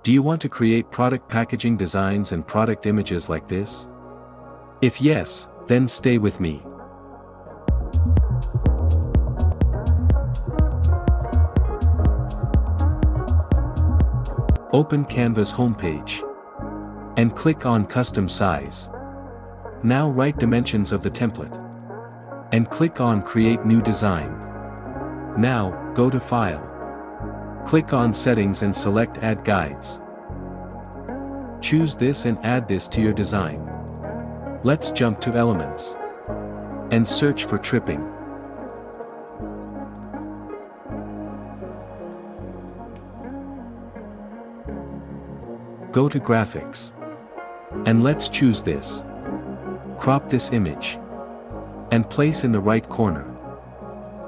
Do you want to create product packaging designs and product images like this? If yes, then stay with me. Open Canva's homepage and click on Custom Size. Now write dimensions of the template and click on Create New Design. Now, go to File. Click on Settings and select Add Guides. Choose this and add this to your design. Let's jump to Elements and search for tripping. Go to Graphics and let's choose this. Crop this image and place in the right corner.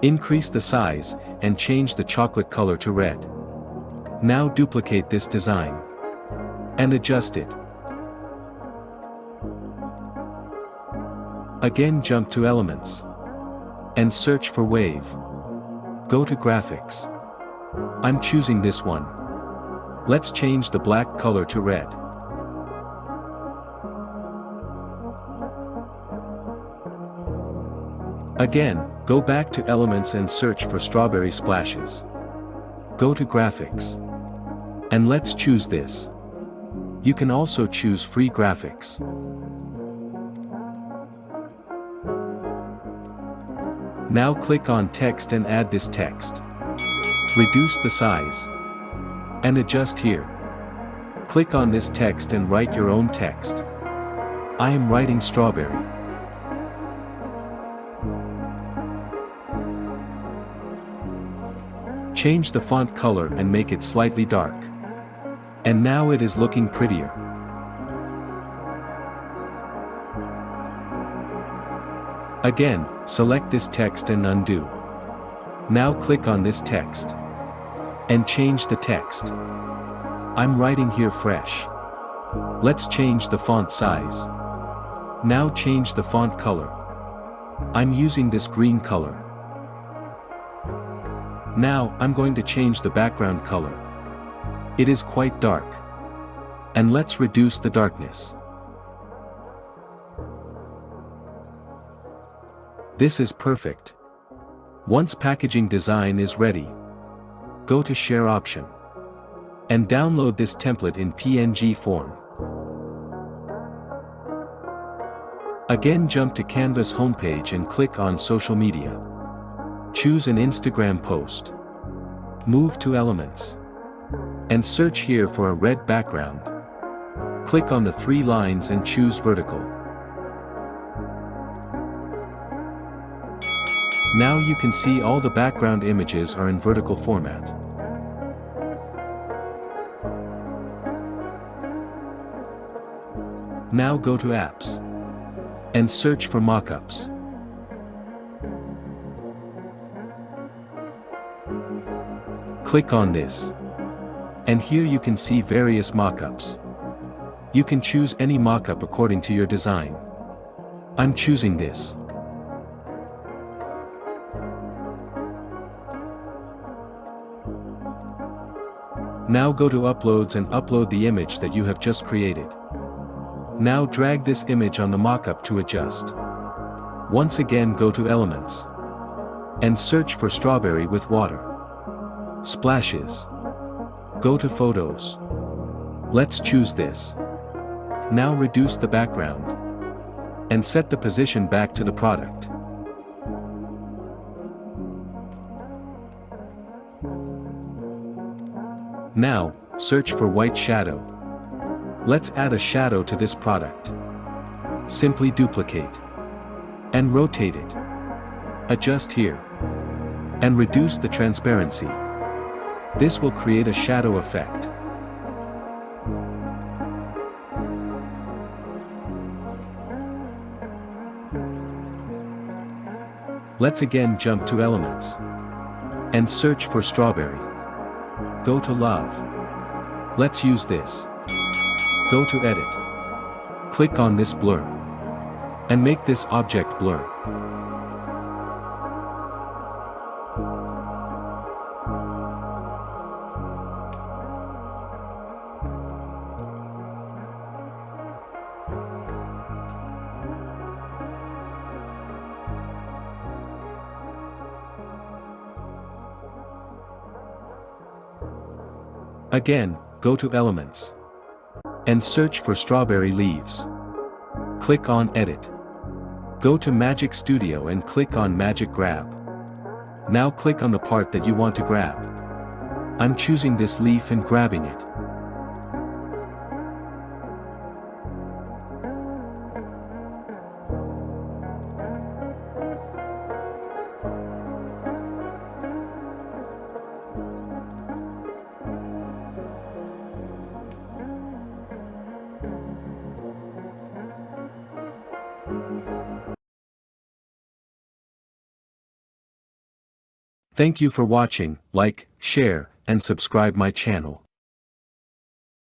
Increase the size and change the chocolate color to red. Now duplicate this design and adjust it. Again, jump to Elements and search for Wave. Go to Graphics. I'm choosing this one. Let's change the black color to red. Again, go back to Elements and search for Strawberry Splashes. Go to Graphics and let's choose this. You can also choose Free Graphics. Now click on Text and add this text. Reduce the size and adjust here. Click on this text and write your own text. I am writing strawberry. Change the font color and make it slightly dark. And now it is looking prettier. Again, select this text and undo. Now click on this text and change the text. I'm writing here fresh. Let's change the font size. Now change the font color. I'm using this green color. Now I'm going to change the background color. It is quite dark. And let's reduce the darkness. This is perfect. Once packaging design is ready, go to Share option and download this template in PNG form. Again, jump to Canva's homepage and click on Social Media. Choose an Instagram post. Move to Elements and search here for a red background. Click on the 3 lines and choose Vertical. Now you can see all the background images are in vertical format. Now go to Apps and search for Mockups. Click on this. And here you can see various mockups. You can choose any mockup according to your design. I'm choosing this. Now go to Uploads and upload the image that you have just created. Now drag this image on the mockup to adjust. Once again, go to Elements and search for Strawberry with water. Splashes. Go to Photos. Let's choose this. Now reduce the background and set the position back to the product. Now, search for white shadow. Let's add a shadow to this product. Simply duplicate and rotate it. Adjust here and reduce the transparency. This will create a shadow effect. Let's again jump to Elements and search for Strawberry. Go to Love. Let's use this. Go to Edit. Click on this blur and make this object blur. Again, go to Elements. And search for strawberry leaves. Click on Edit. Go to Magic Studio and click on Magic Grab. Now click on the part that you want to grab. I'm choosing this leaf and grabbing it. Thank you for watching, like, share, and subscribe my channel.